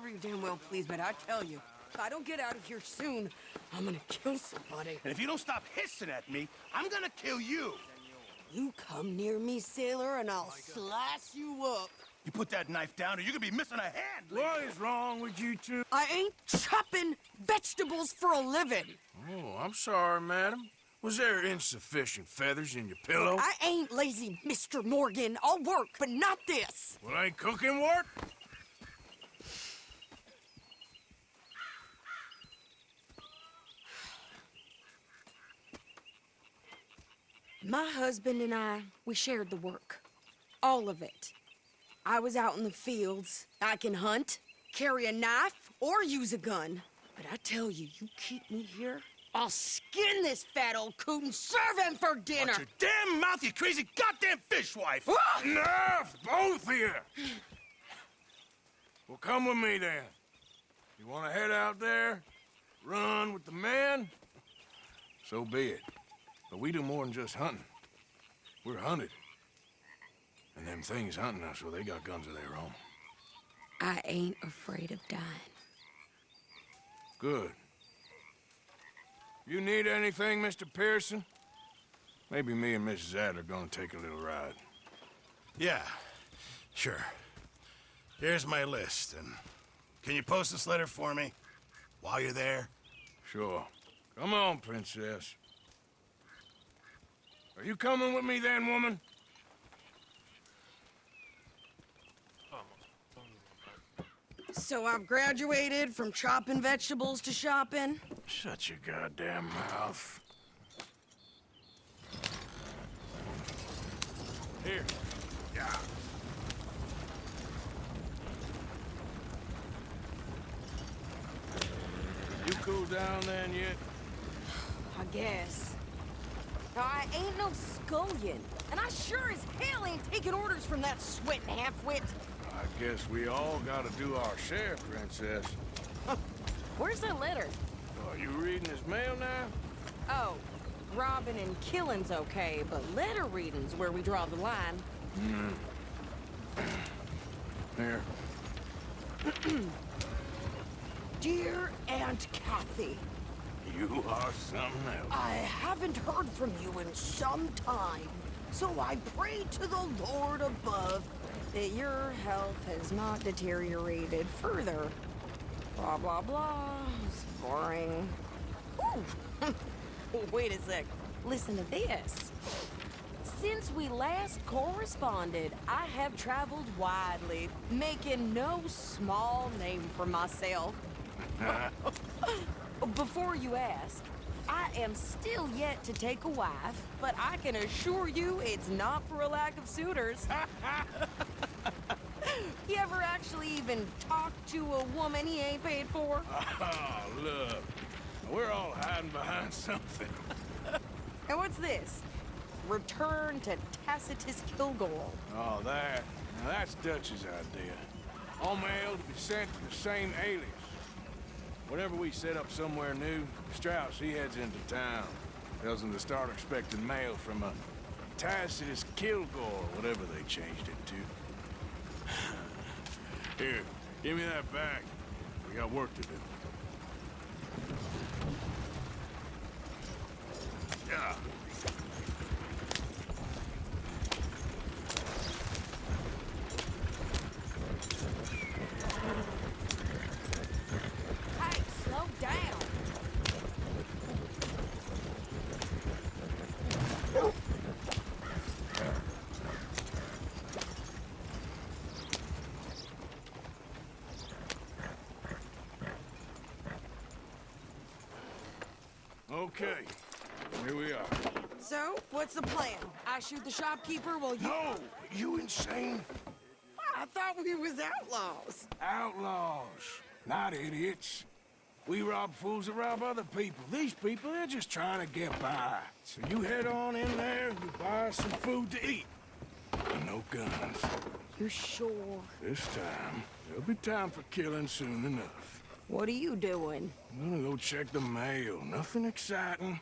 whatever you damn well please, but I tell you, if I don't get out of here soon, I'm gonna kill somebody. And if you don't stop hissing at me, I'm gonna kill you. You come near me, sailor, and I'll slice you up. You put that knife down or you're gonna be missing a hand. What is wrong with you two? I ain't chopping vegetables for a living. Oh, I'm sorry, madam. Was there insufficient feathers in your pillow? I ain't lazy, Mr. Morgan. I'll work, but not this. Well, ain't cooking work? My husband and I, we shared the work. All of it. I was out in the fields. I can hunt, carry a knife, or use a gun. But I tell you, you keep me here, I'll skin this fat old coot and serve him for dinner. Watch your damn mouth, you crazy goddamn fishwife! Enough, both of you! Well, come with me then. You want to head out there, run with the men? So be it. But we do more than just hunting. We're hunted. And them things hunting us, well, they got guns of their own. I ain't afraid of dying. Good. You need anything, Mr. Pearson? Maybe me and Mrs. Adler are gonna take a little ride. Yeah, sure. Here's my list, and can you post this letter for me while you're there? Sure. Come on, princess. Are you coming with me then, woman? So I've graduated from chopping vegetables to shopping. Shut your goddamn mouth. Here. Yeah. You cool down then yet? I guess. Now, I ain't no scullion, and I sure as hell ain't taking orders from that sweating half-wit. I guess we all gotta do our share, princess. Where's that letter? Are you reading his mail now? Oh, robbing and killing's okay, but letter reading's where we draw the line. Here. Dear Aunt Kathy, You are something else. I haven't heard from you in some time, so I pray to the Lord above that your health has not deteriorated further. Blah, blah, blah. It's boring. Ooh. Wait a sec. Listen to this. Since we last corresponded, I have traveled widely, making no small name for myself. Before you ask, I am still yet to take a wife, but I can assure you it's not for a lack of suitors. You ever actually even talk to a woman he ain't paid for? Oh, look. We're all hiding behind something. And what's this? Return to Tacitus Kilgore. Oh, that. Now, that's Dutch's idea. All mail to be sent to the same alias. Whenever we set up somewhere new, Strauss, he heads into town. Tells them to start expecting mail from a Tacitus Kilgore, whatever they changed it to. Here, give me that back. We got work to do. Yeah. Hey, slow down. Okay, here we are. So, what's the plan? I shoot the shopkeeper while you... No! You insane? I thought we was outlaws. Outlaws, not idiots. We rob fools that rob other people. These people, they're just trying to get by. So you head on in there, you buy some food to eat. And no guns. You sure? This time, there'll be time for killing soon enough. What are you doing? I'm gonna go check the mail. Nothing exciting.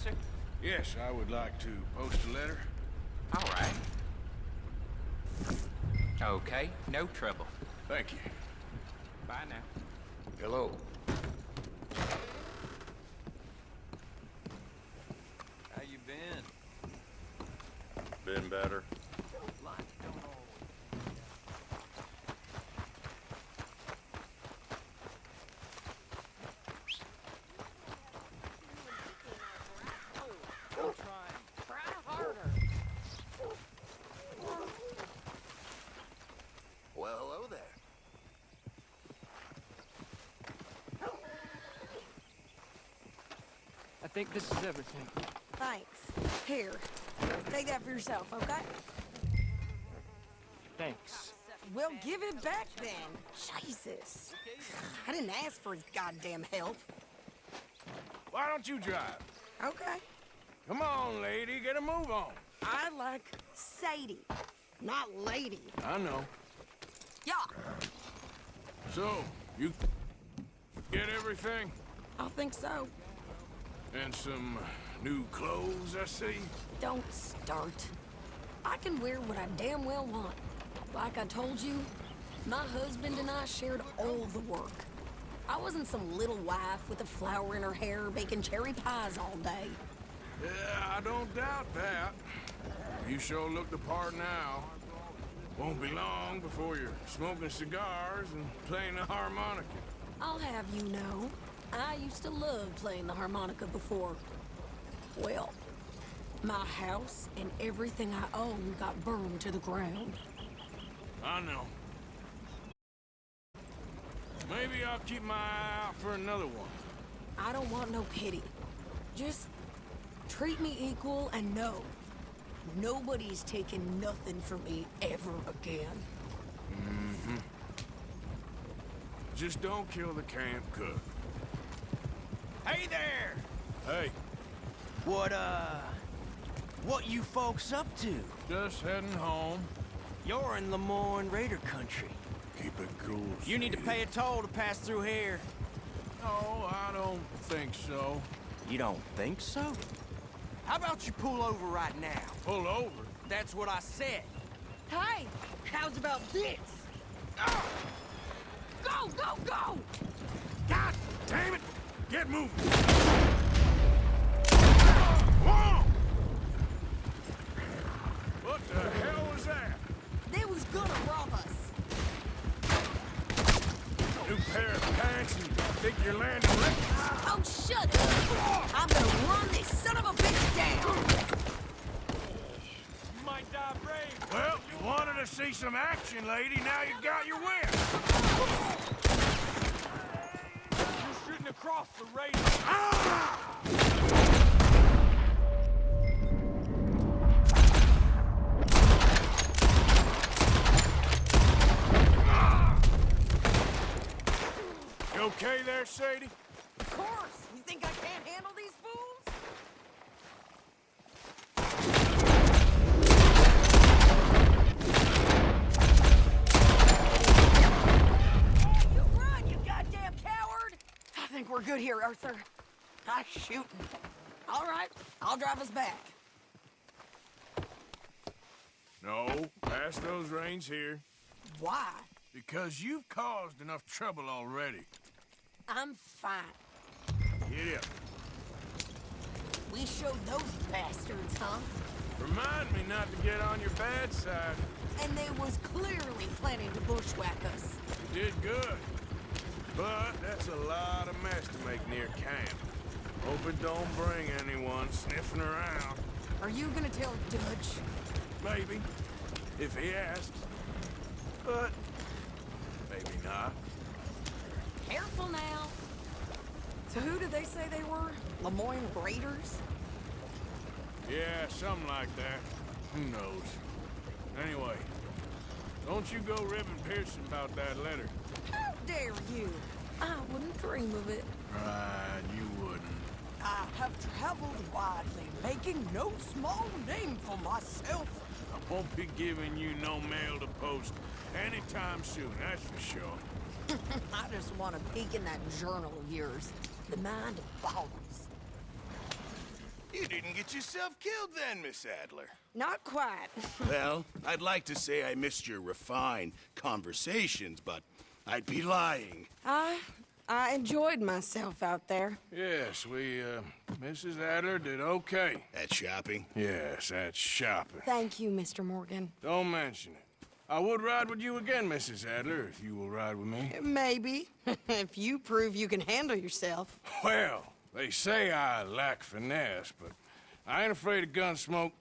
officer? Yes, I would like to post a letter. All right. Okay, no trouble. Thank you. Bye now. Hello. How you been? Been better. Try harder. Well, hello there. I think this is everything. Thanks. Here, take that for yourself, okay? Thanks. Well, give it back then. Jesus. I didn't ask for his goddamn help. Why don't you drive? Okay. Come on, lady, get a move on. I like Sadie, not lady. I know. Yeah, So, you get everything? I think so. And some new clothes, I see? Don't start. I can wear what I damn well want. Like I told you, my husband and I shared all the work. I wasn't some little wife with a flower in her hair baking cherry pies all day. Yeah, I don't doubt that. You sure look the part now. Won't be long before you're smoking cigars and playing the harmonica. I'll have you know, I used to love playing the harmonica before. Well, my house and everything I own got burned to the ground. I know. Maybe I'll keep my eye out for another one. I don't want no pity. Just treat me equal and know nobody's taking nothing from me ever again. Just don't kill the camp cook. Hey there! Hey, What you folks up to? just heading home. You're in Lemoyne Raider country. Keep it cool. You need to Sadie. pay a toll to pass through here. No, I don't think so. You don't think so? How about you pull over right now? Pull over. That's what I said. Hey, how's about this? Go, go, go! God damn it! Get moving! Whoa! What the hell was that? They was gonna rob us. New pair of pants and think you're landing right? Oh, shut up! I'm gonna run this son of a bitch down! You might die brave. Well, you wanted to see some action, lady. Now you got your wish. You're shooting across the Raider. You okay there, Sadie? Of course! You think I can't handle these fools? You run, you goddamn coward! I think we're good here, Arthur. I'm shooting. All right, I'll drive us back. No, pass those reins here. Why? Because you've caused enough trouble already. I'm fine. Get up. We showed those bastards, huh? Remind me not to get on your bad side. And they was clearly planning to bushwhack us. You did good. But that's a lot of mess to make near camp. Hope it don't bring anyone sniffing around. Are you gonna tell Dutch? Maybe. If he asks. But maybe not. Careful now. So who did they say they were? Lemoyne Raiders? Yeah, something like that. Who knows? Anyway, don't you go ribbing Pearson about that letter. How dare you? I wouldn't dream of it. Right, you wouldn't. I have traveled widely, making no small name for myself. I won't be giving you no mail to post anytime soon, that's for sure. I just want to peek in that journal of yours. The mind boggles. You didn't get yourself killed then, Miss Adler. Not quite. Well, I'd like to say I missed your refined conversations, but I'd be lying. I enjoyed myself out there. Yes, Mrs. Adler did okay. At shopping? Yes, that's shopping. Thank you, Mr. Morgan. Don't mention it. I would ride with you again, Mrs. Adler, if you will ride with me. Maybe. If you prove you can handle yourself. Well, they say I lack finesse, but I ain't afraid of gun smoke.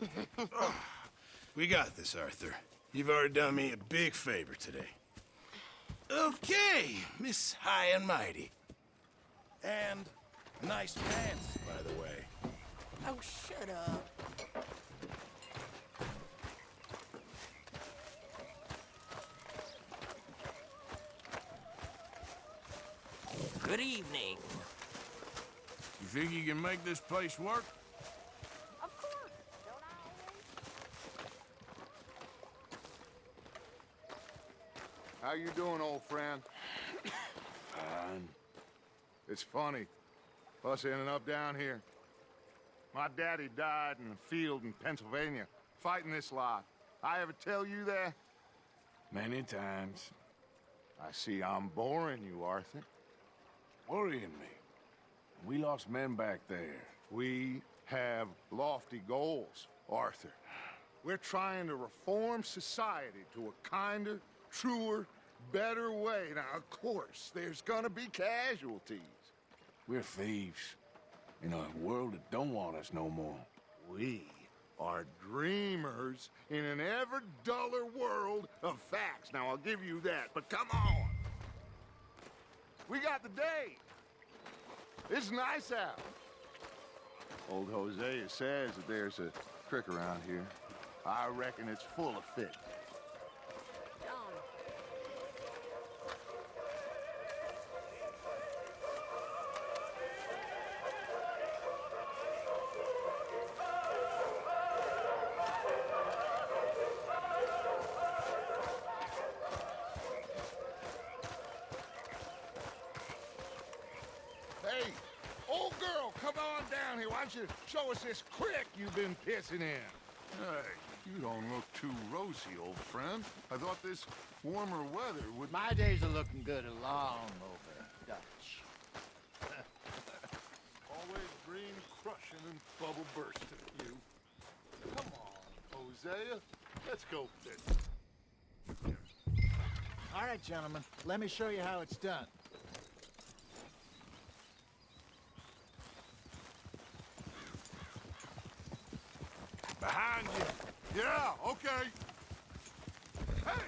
We got this, Arthur. You've already done me a big favor today. Okay, Miss High and Mighty. And nice pants, by the way. Oh, shut up. Good evening. You think you can make this place work? Of course. Don't I always? How you doing, old friend? Fine. It's funny, us ending up down here. My daddy died in a field in Pennsylvania, fighting this lot. I ever tell you that? Many times. I see I'm boring you, Arthur. Worrying me. We lost men back there. We have lofty goals, Arthur. We're trying to reform society to a kinder, truer, better way. Now, of course, there's gonna be casualties. We're thieves. In a world that don't want us no more. We are dreamers in an ever duller world of facts. Now, I'll give you that, but come on. We got the day. It's nice out. Old Hosea says that there's a creek around here. I reckon it's full of fish. John. Hey, old girl, come on down here. Why don't you show us this creek you've been pissing in? Hey, you don't look too rosy, old friend. I thought this warmer weather would... My days are looking good along over Dutch. Always green crushing and bubble bursting, you. Come on, Hosea. Let's go fishing. All right, gentlemen, let me show you how it's done. Behind you. Yeah, okay. Hey!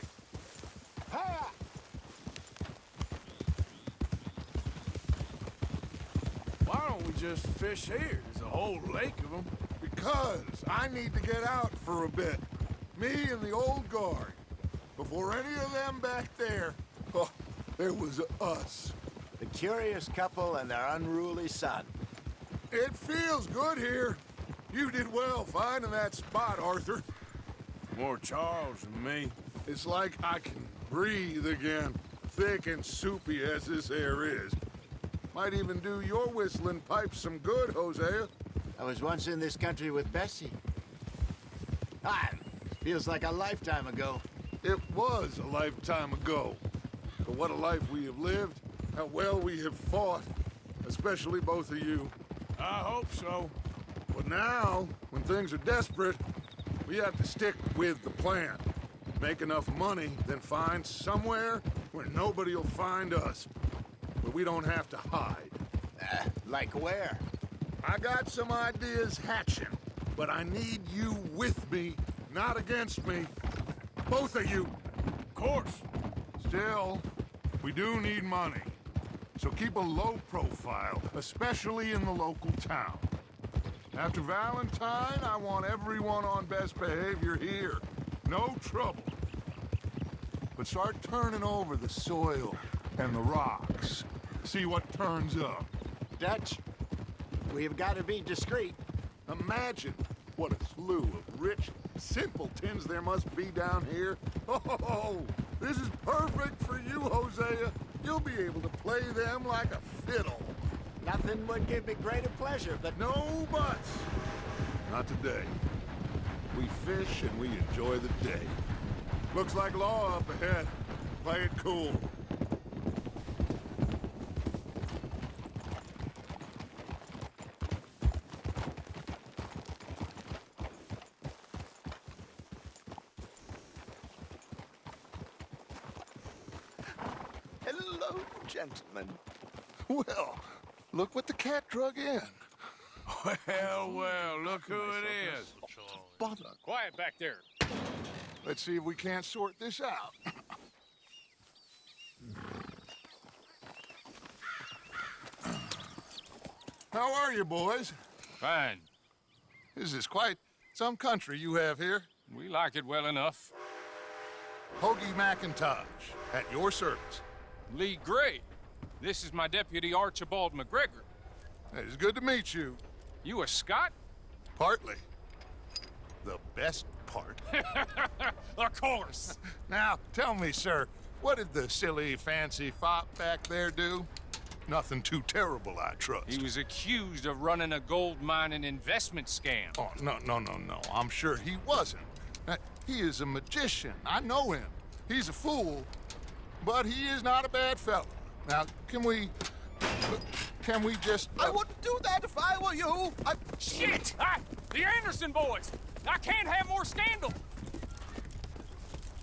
Ha! Why don't we just fish here? There's a whole lake of them. Because I need to get out for a bit. Me and the old guard. Before any of them back there, oh, there was us. The curious couple and their unruly son. It feels good here. You did well finding that spot, Arthur. More Charles than me. It's like I can breathe again, thick and soupy as this air is. Might even do your whistling pipes some good, Hosea. I was once in this country with Bessie. Feels like a lifetime ago. It was a lifetime ago. But what a life we have lived, how well we have fought, especially both of you. I hope so. But now, when things are desperate, we have to stick with the plan. Make enough money, then find somewhere where nobody will find us. Where we don't have to hide. Like where? I got some ideas hatching, but I need you with me, not against me. Both of you. Of course. Still, we do need money. So keep a low profile, especially in the local town. After Valentine, I want everyone on best behavior here. No trouble. But start turning over the soil and the rocks. See what turns up. Dutch, we've got to be discreet. Imagine what a slew of rich simpletons there must be down here. Oh, this is perfect for you, Hosea. You'll be able to play them like a fiddle. Nothing would give me greater pleasure, but No buts. Not today. We fish and we enjoy the day. Looks like law up ahead. Play it cool. Hello, gentlemen. Well, look what the cat drug in. Well, look who it is. Bother. Quiet back there. Let's see if we can't sort this out. How are you, boys? Fine. This is quite some country you have here. We like it well enough. Hoagie McIntosh, at your service. Lee Gray. This is my deputy Archibald McGregor. It is good to meet you. You a Scot? Partly. The best part. Of course. Now, tell me, sir, what did the silly, fancy fop back there do? Nothing too terrible, I trust. He was accused of running a gold mining investment scam. Oh, no. I'm sure he wasn't. He is a magician. I know him. He's a fool, but he is not a bad fellow. Now, can we just... I wouldn't do that if I were you. Shit! The Anderson boys! I can't have more scandal!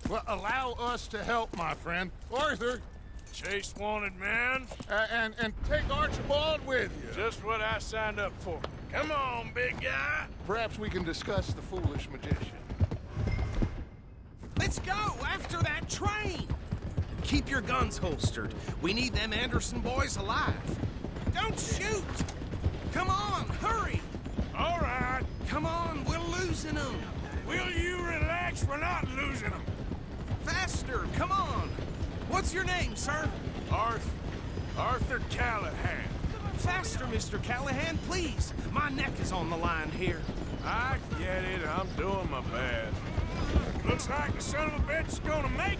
Well, allow us to help, my friend. Arthur, Chase wanted man. and take Archibald with you. Just what I signed up for. Come on, big guy. Perhaps we can discuss the foolish magician. Let's go after that train. Keep your guns holstered. We need them Anderson boys alive. Don't shoot. Come on, hurry. All right. Come on, we're losing them. Will you relax? We're not losing them. Faster, come on. What's your name, sir? Arthur Callahan. Faster, Mr. Callahan, please. My neck is on the line here. I get it. I'm doing my best. Looks like the son of a bitch is gonna make it.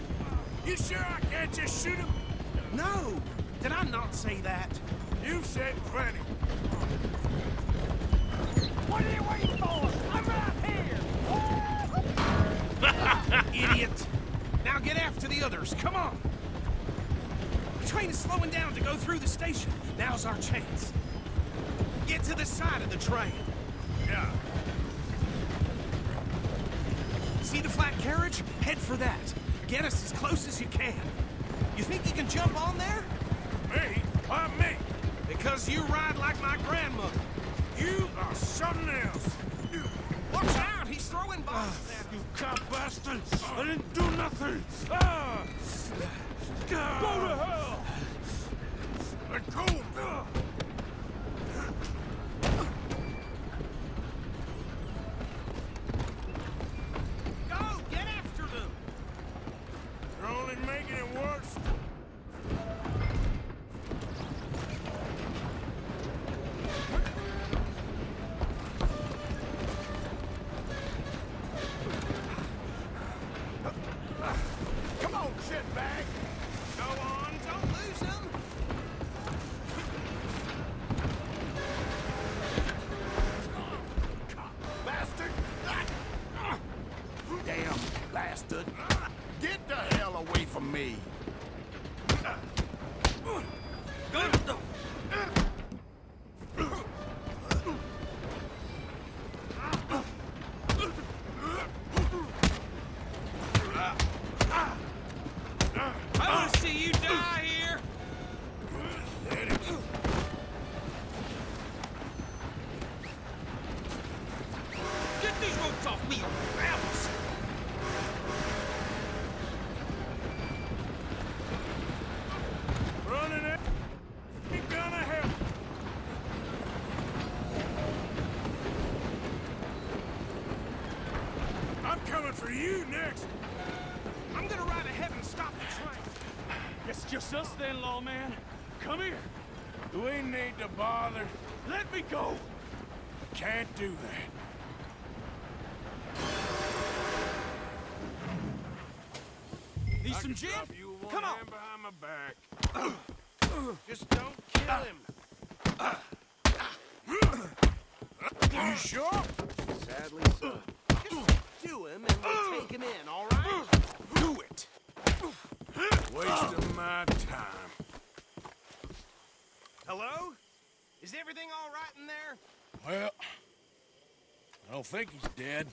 You sure I can't just shoot him? No, did I not say that? You've said plenty. What are you waiting for? I'm right here! Idiot! Now get after the others, come on! The train is slowing down to go through the station. Now's our chance. Get to the side of the train. Yeah. See the flat carriage? Head for that. Get us as close as you can. You think you can jump on there? Me? Why me? Because you ride like my grandmother. You are something else. Watch out, he's throwing bombs at us. You cop bastard! I didn't do nothing! Ah! Go to hell! Let go! Go, get after them! You're only making it worse. Come on, shitbag! Go on, don't lose them! Bastard! Damn bastard! Get the hell away from me! I want to see you die here! Get these ropes off me, you rebels! Running it ain't gonna help. I'm coming for you next. I'm gonna ride ahead and stop the train. It's just us then, lawman. Come here. Do we need to bother? Let me go. Can't do that. Need I some can gin? drop you with one Come on! hand behind my back. Just don't kill him. You sure? Sadly so. Just do him and we'll take him in, all right? Do it. Waste of my time. Hello? Is everything all right in there? Well, I don't think he's dead.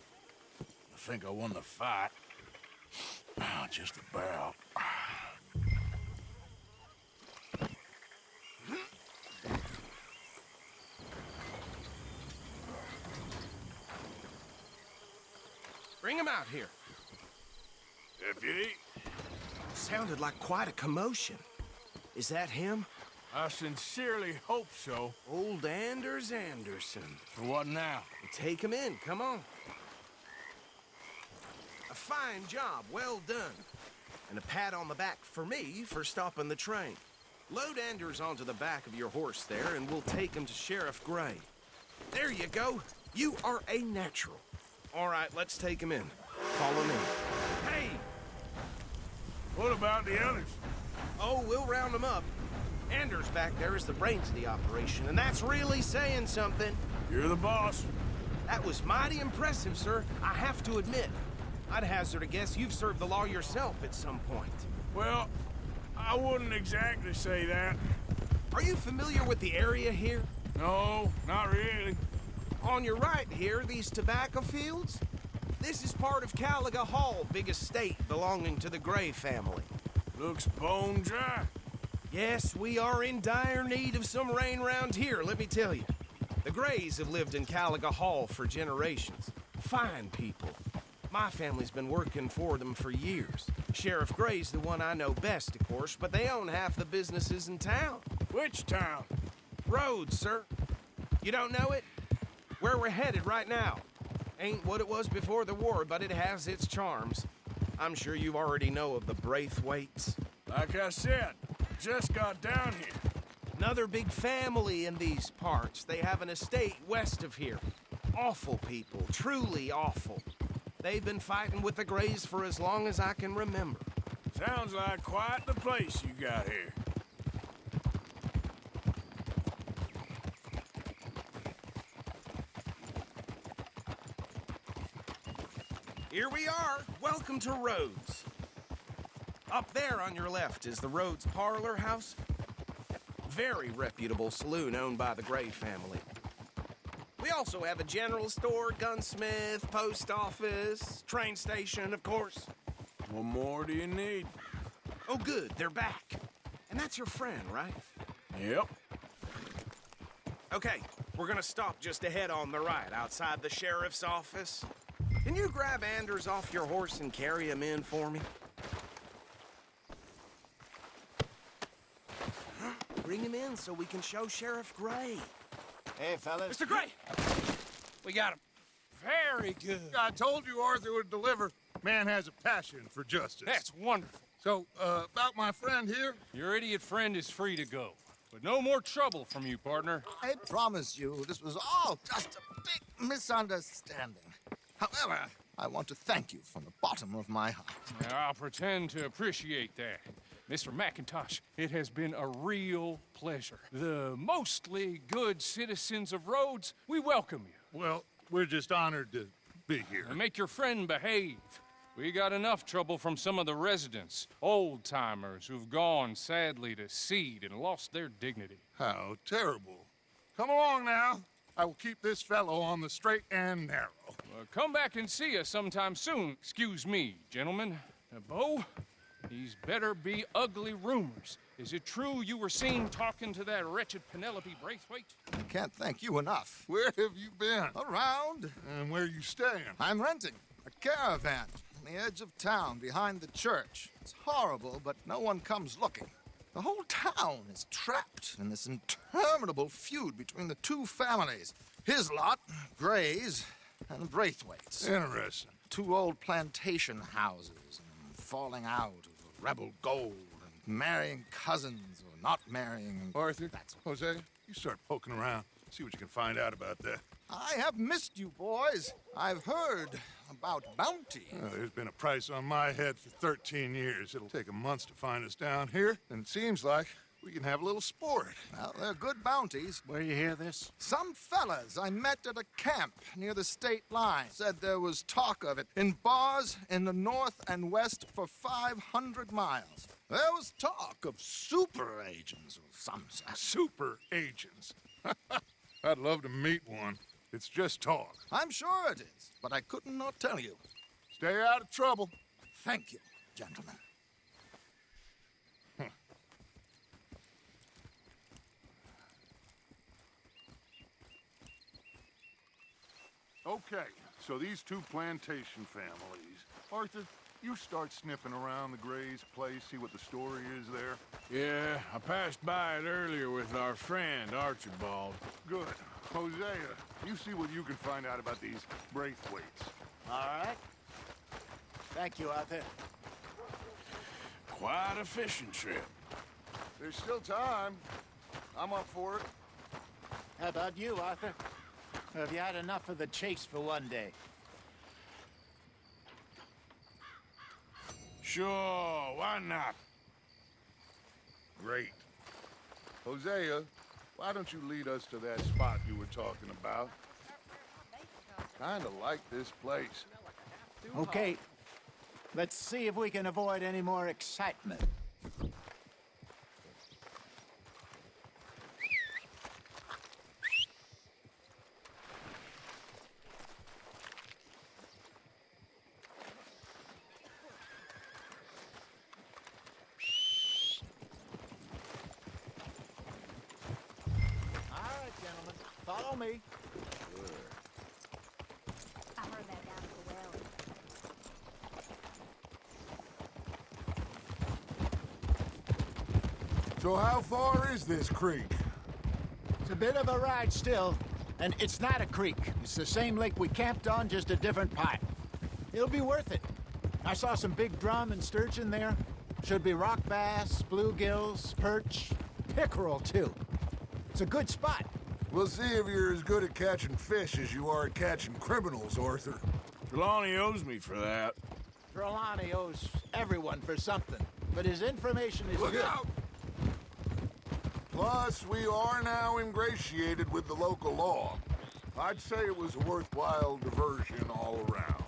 I think I won the fight. Just about. Bring him out here. Deputy, Sounded like quite a commotion. Is that him? I sincerely hope so. Old Anders Anderson. For what now? Take him in, come on. A fine job, well done. And a pat on the back for me for stopping the train. Load Anders onto the back of your horse there, and we'll take him to Sheriff Gray. There you go. You are a natural. All right, let's take him in. Follow me. Hey! What about the others? Oh, we'll round them up. Anders back there is the brains of the operation, and that's really saying something. You're the boss. That was mighty impressive, sir. I have to admit. I'd hazard a guess you've served the law yourself at some point. Well, I wouldn't exactly say that. Are you familiar with the area here? No, not really. On your right here, these tobacco fields? This is part of Caliga Hall, big estate belonging to the Gray family. Looks bone dry. Yes, we are in dire need of some rain round here, let me tell you. The Grays have lived in Caliga Hall for generations. Fine people. My family's been working for them for years. Sheriff Gray's the one I know best, of course, but they own half the businesses in town. Which town? Rhodes, sir. You don't know it? Where we're headed right now. Ain't what it was before the war, but it has its charms. I'm sure you already know of the Braithwaites. Like I said, just got down here. Another big family in these parts. They have an estate west of here. Awful people, truly awful. They've been fighting with the Grays for as long as I can remember. Sounds like quite the place you got here. Here we are. Welcome to Rhodes. Up there on your left is the Rhodes Parlor House. Very reputable saloon owned by the Gray family. We also have a general store, gunsmith, post office, train station, of course. What more do you need? Oh, good, they're back. And that's your friend, right? Yep. Okay, we're gonna stop just ahead on the right, outside the sheriff's office. Can you grab Anders off your horse and carry him in for me? Bring him in so we can show Sheriff Gray. Hey, fellas. Mr. Gray! We got him. Very good. I told you Arthur would deliver. Man has a passion for justice. That's wonderful. So, about my friend here? Your idiot friend is free to go. But no more trouble from you, partner. I promise you, this was all just a big misunderstanding. However, I want to thank you from the bottom of my heart. Now, I'll pretend to appreciate that. Mr. McIntosh, it has been a real pleasure. The mostly good citizens of Rhodes, we welcome you. Well, we're just honored to be here. And make your friend behave. We got enough trouble from some of the residents, old-timers who've gone, sadly, to seed and lost their dignity. How terrible. Come along now. I will keep this fellow on the straight and narrow. Come back and see us sometime soon. Excuse me, gentlemen. Bo, these better be ugly rumors. Is it true you were seen talking to that wretched Penelope Braithwaite? I can't thank you enough. Where have you been? Around, And where you staying? I'm renting a caravan on the edge of town behind the church. It's horrible, but no one comes looking. The whole town is trapped in this interminable feud between the two families. His lot, Gray's, and Braithwaite's. Interesting. Two old plantation houses and falling out of rebel gold and marrying cousins or not marrying. Arthur, That's Jose, you start poking around. See what you can find out about that. I have missed you, boys. I've heard about bounty. There's been a price on my head for 13 years. It'll take a month to find us down here, and it seems like We can have a little sport. Well, they're good bounties. Where you hear this? Some fellas I met at a camp near the state line said there was talk of it in bars in the north and west for 500 miles. There was talk of super agents or some such. Super agents. I'd love to meet one. It's just talk. I'm sure it is, but I couldn't not tell you. Stay out of trouble. Thank you, gentlemen. Okay, so these two plantation families. Arthur, you start sniffing around the Gray's place, see what the story is there. Yeah, I passed by it earlier with our friend, Archibald. Good. Hosea, you see what you can find out about these Braithwaites. All right. Thank you, Arthur. Quite a fishing trip. There's still time. I'm up for it. How about you, Arthur? Or have you had enough of the chase for one day? Sure, why not? Great. Hosea, why don't you lead us to that spot you were talking about? Kinda like this place. Okay. Let's see if we can avoid any more excitement. All right, gentlemen. Follow me. I heard that down at the well. So how far is this creek? It's a bit of a ride still, and it's not a creek. It's the same lake we camped on, just a different pipe. It'll be worth it. I saw some big drum and sturgeon there. Should be rock bass, bluegills, perch, pickerel too. It's a good spot. We'll see if you're as good at catching fish as you are at catching criminals, Arthur. Trelawney owes me for that. Trelawney owes everyone for something, but his information is Look good. out! Plus, we are now ingratiated with the local law. I'd say it was a worthwhile diversion all around.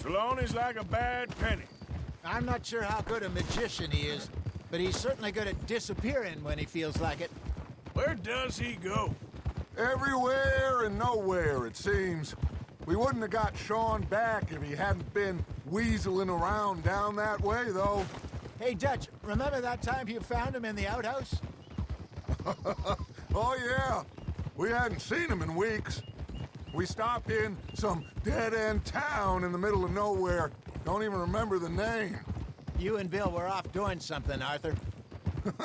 Trelawney's like a bad penny. I'm not sure how good a magician he is, but he's certainly good at disappearing when he feels like it. Where does he go? Everywhere and nowhere, it seems. We wouldn't have got Sean back if he hadn't been weaseling around down that way, though. Hey, Dutch, remember that time you found him in the outhouse? Oh, yeah. We hadn't seen him in weeks. We stopped in some dead-end town in the middle of nowhere. Don't even remember the name. You and Bill were off doing something, Arthur.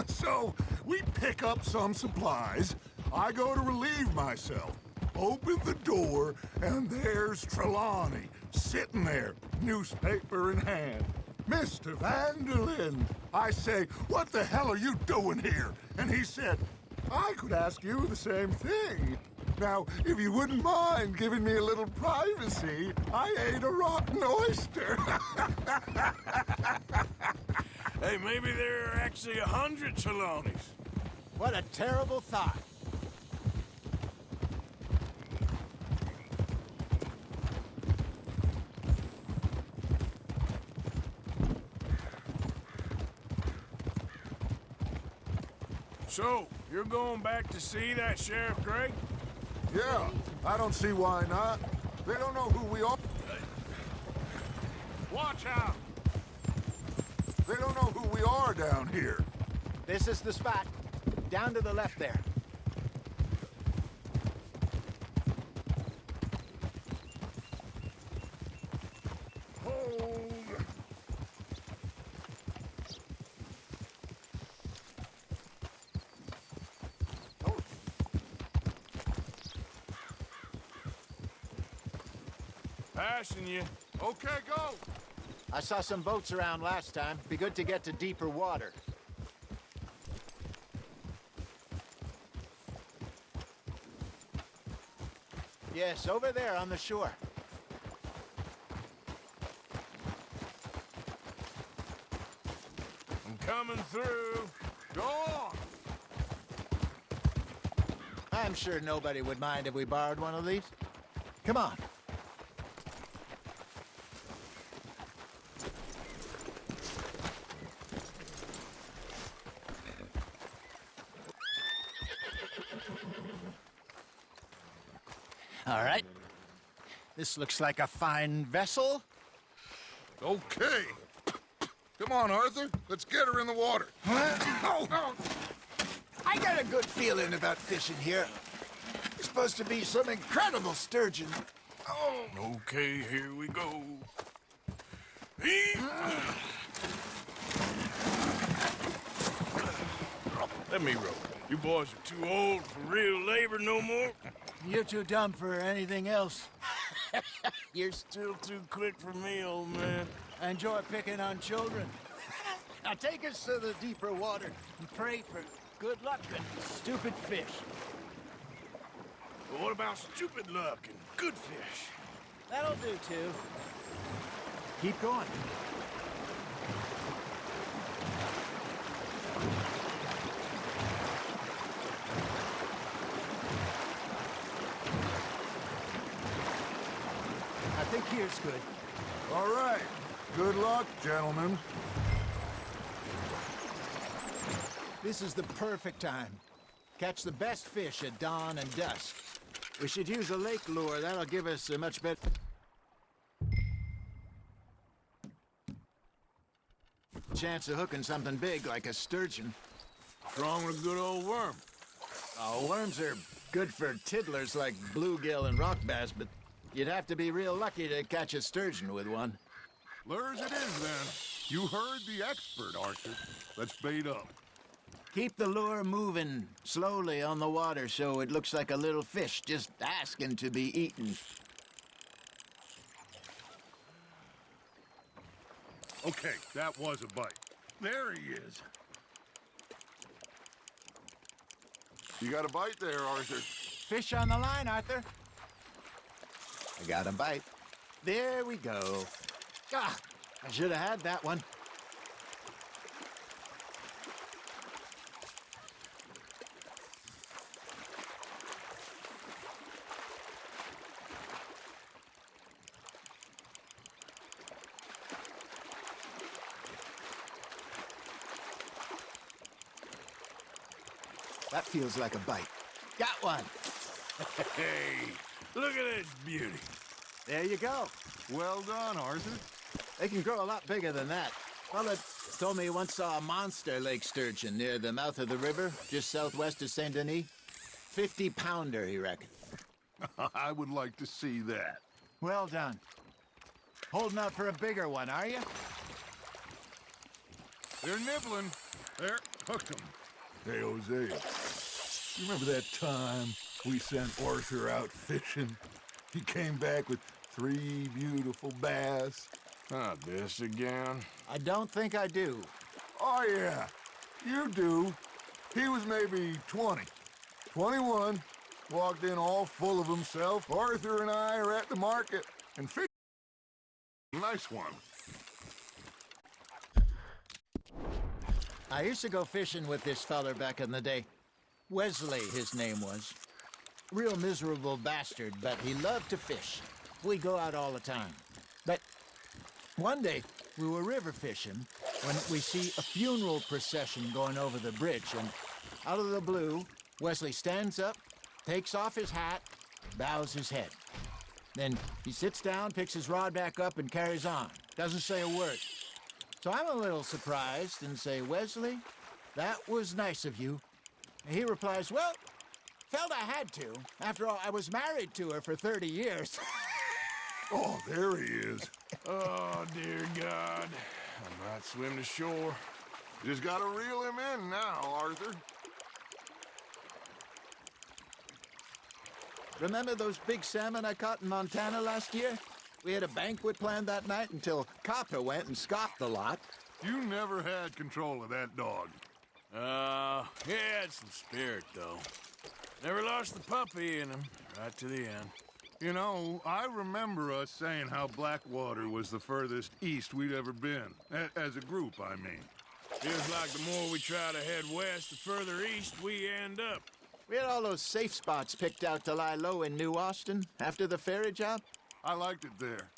So, we pick up some supplies. I go to relieve myself. Open the door, and there's Trelawney, sitting there, newspaper in hand. Mr. Vanderlyn. I say, what the hell are you doing here? And he said, I could ask you the same thing. Now, if you wouldn't mind giving me a little privacy, I ate a rotten oyster. Hey, maybe there are actually 100 Trelawneys. What a terrible thought. So, you're going back to see that Sheriff Gray? Yeah, I don't see why not. They don't know who we are. Watch out! They don't know who we are down here. This is the spot. Down to the left there. Hold. Passing you. Okay, go. I saw some boats around last time. Be good to get to deeper water. Yes, over there on the shore. coming through. Go on. I'm sure nobody would mind if we borrowed one of these. Come on. All right. This looks like a fine vessel. Okay. Come on, Arthur. Let's get her in the water. Oh. I got a good feeling about fishing here. It's supposed to be some incredible sturgeon. Oh. Okay, here we go. Let me row. You boys are too old for real labor no more. You're too dumb for anything else. You're still too quick for me, old man. I enjoy picking on children. Now take us to the deeper water and pray for good luck and stupid fish. But what about stupid luck and good fish? That'll do, too. Keep going. I think here's good. All right. Good luck, gentlemen. This is the perfect time. Catch the best fish at dawn and dusk. We should use a lake lure. That'll give us a much better chance of hooking something big like a sturgeon. What's wrong with a good old worm? Oh, worms are good for tiddlers like bluegill and rock bass, but you'd have to be real lucky to catch a sturgeon with one. Lures it is, then. You heard the expert, Arthur. Let's bait up. Keep the lure moving slowly on the water so it looks like a little fish just asking to be eaten. Okay, that was a bite. There he is. You got a bite there, Arthur. Fish on the line, Arthur. I got a bite. There we go. Ah, I should have had that one. That feels like a bite. Got one. Hey, look at this beauty. There you go. Well done, Arthur. They can grow a lot bigger than that. Fella told me he once saw a monster lake sturgeon near the mouth of the river, just southwest of Saint Denis. 50-pounder, he reckoned. I would like to see that. Well done. Holding out for a bigger one, are you? They're nibbling. There, hooked them. Hey, Hosea, you remember that time we sent Arthur out fishing? He came back with 3 beautiful bass. Not this again. I don't think I do. Oh, yeah, you do. He was maybe 20, 21, walked in all full of himself. Arthur and I are at the market, and fish. Nice one. I used to go fishing with this feller back in the day. Wesley, his name was. Real miserable bastard, but he loved to fish. We'd go out all the time. But one day, we were river fishing when we see a funeral procession going over the bridge, and out of the blue, Wesley stands up, takes off his hat, bows his head. Then he sits down, picks his rod back up, and carries on. Doesn't say a word. So I'm a little surprised and say, Wesley, that was nice of you. And he replies, well, felt I had to. After all, I was married to her for 30 years. Oh, there he is. Oh, dear God. I might swim to shore. You just gotta reel him in now, Arthur. Remember those big salmon I caught in Montana last year? We had a banquet planned that night until Copper went and scoffed the lot. You never had control of that dog. He had some spirit, though. Never lost the puppy in him, right to the end. You know, I remember us saying how Blackwater was the furthest east we'd ever been. As a group, I mean. Feels like the more we try to head west, the further east we end up. We had all those safe spots picked out to lie low in New Austin after the ferry job. I liked it there.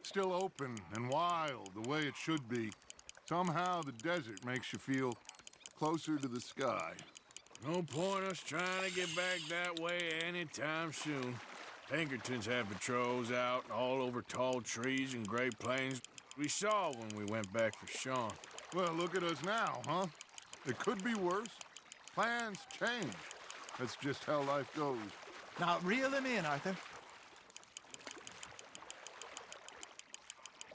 Still open and wild, the way it should be. Somehow the desert makes you feel closer to the sky. No point us trying to get back that way anytime soon. Pinkertons had patrols out all over tall trees and Great Plains. We saw when we went back for Sean. Well, look at us now, huh? It could be worse. Plans change. That's just how life goes. Now, reel him in, Arthur.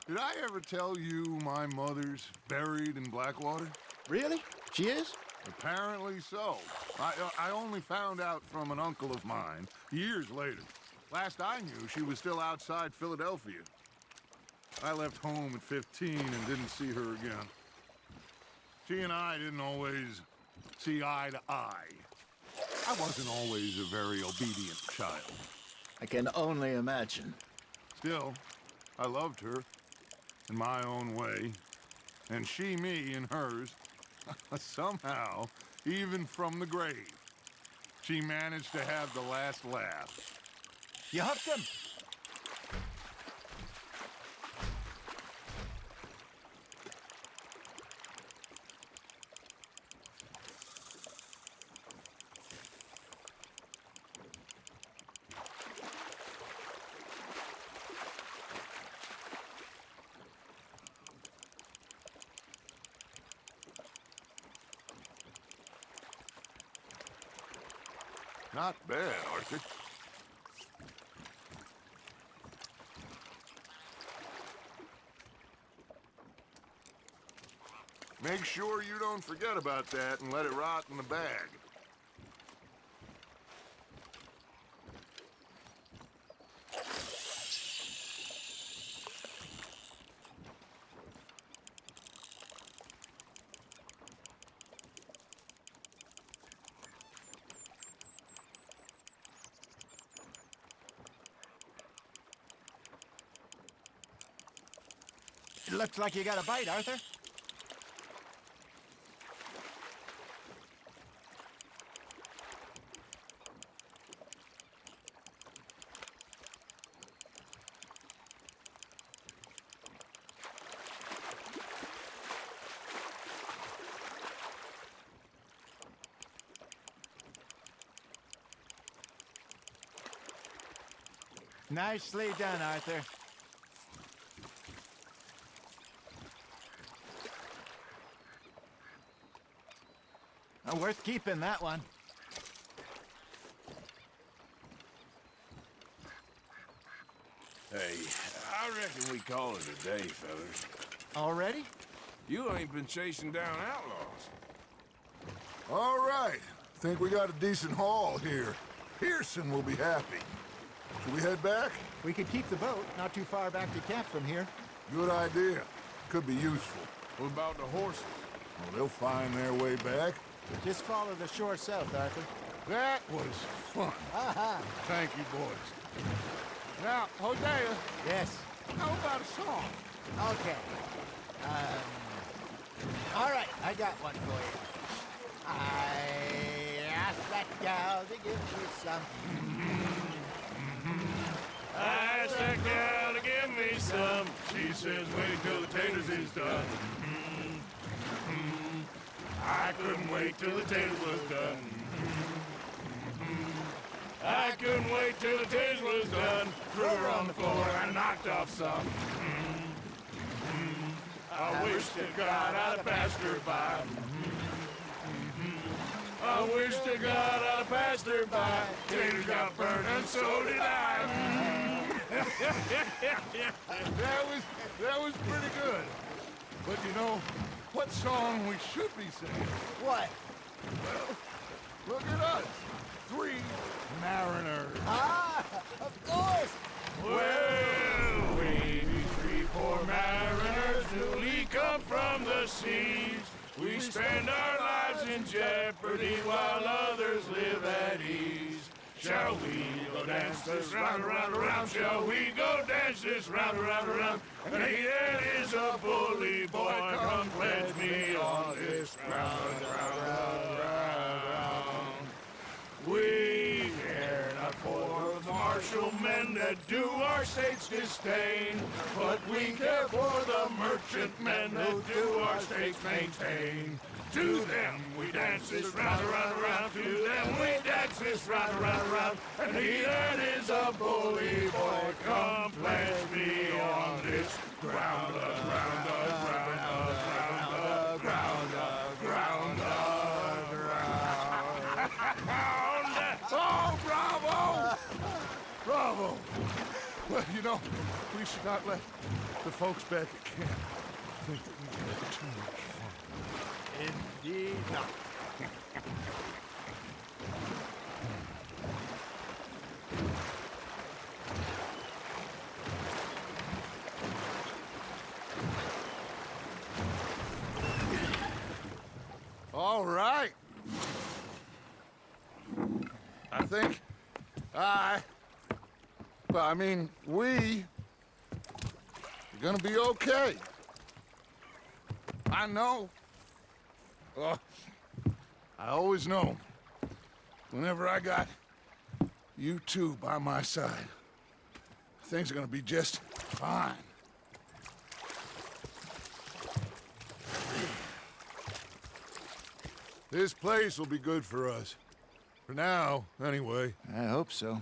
Did I ever tell you my mother's buried in Blackwater? Really? She is? Apparently so. I only found out from an uncle of mine years later. Last I knew, she was still outside Philadelphia. I left home at 15 and didn't see her again. She and I didn't always see eye to eye. I wasn't always a very obedient child. I can only imagine. Still, I loved her in my own way, and she me in hers. Somehow, even from the grave, she managed to have the last laugh. You hooked him? Not bad, Arthur. Make sure you don't forget about that and let it rot in the bag. It looks like you got a bite, Arthur. Nicely done, Arthur. Worth keeping, that one. Hey, I reckon we call it a day, fellas. Already? You ain't been chasing down outlaws. All right. Think we got a decent haul here. Pearson will be happy. Should we head back? We could keep the boat not too far back to camp from here. Good idea. Could be useful. What about the horses? Well, they'll find their way back. Just follow the shore south, Arthur. That was fun. Aha! Thank you, boys. Now, Hosea, Yes. how about a song? Okay. All right, I got one for you. I asked that gal to give me some. I asked that gal to give me some. She says, wait till the taters is done. I couldn't wait till the taters was done. I couldn't wait till the taters was done. Threw her on the floor and knocked off some. I wish to God I'd have passed her by. I wish to God I'd have passed her by. Taters got burned and so did I. That was pretty good. But you know, what song we should be singing? What? Well, look at us. 3 mariners. Ah, of course. Well, we be 3 poor mariners newly come from the seas. We spend our lives in jeopardy while others live at ease. shall we go dance this round, around, around? Shall we go dance this round, around, around? And here is a bully boy, come pledge me on this round, round, round, round, round. We care not for the martial men that do our state's disdain, but we care for the merchant men who do our state's maintain. To them we dance this round, around, around. To them we dance this round, around, around. And he that is a bully boy, come pledge me on this ground, ground, ground, ground, ground, ground, ground, ground. Oh, bravo! Bravo! Well, you know, we should not let the folks back at camp think that we had too much fun. Indeed not. All right. I think we're gonna be okay. I know. I always know. Whenever I got you two by my side, things are gonna be just fine. This place will be good for us. For now, anyway. I hope so.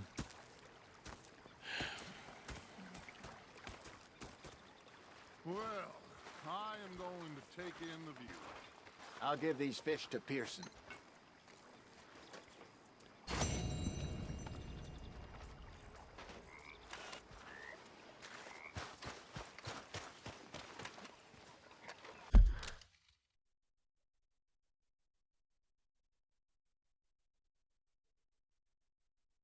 Well, I am going to take in the view. I'll give these fish to Pearson.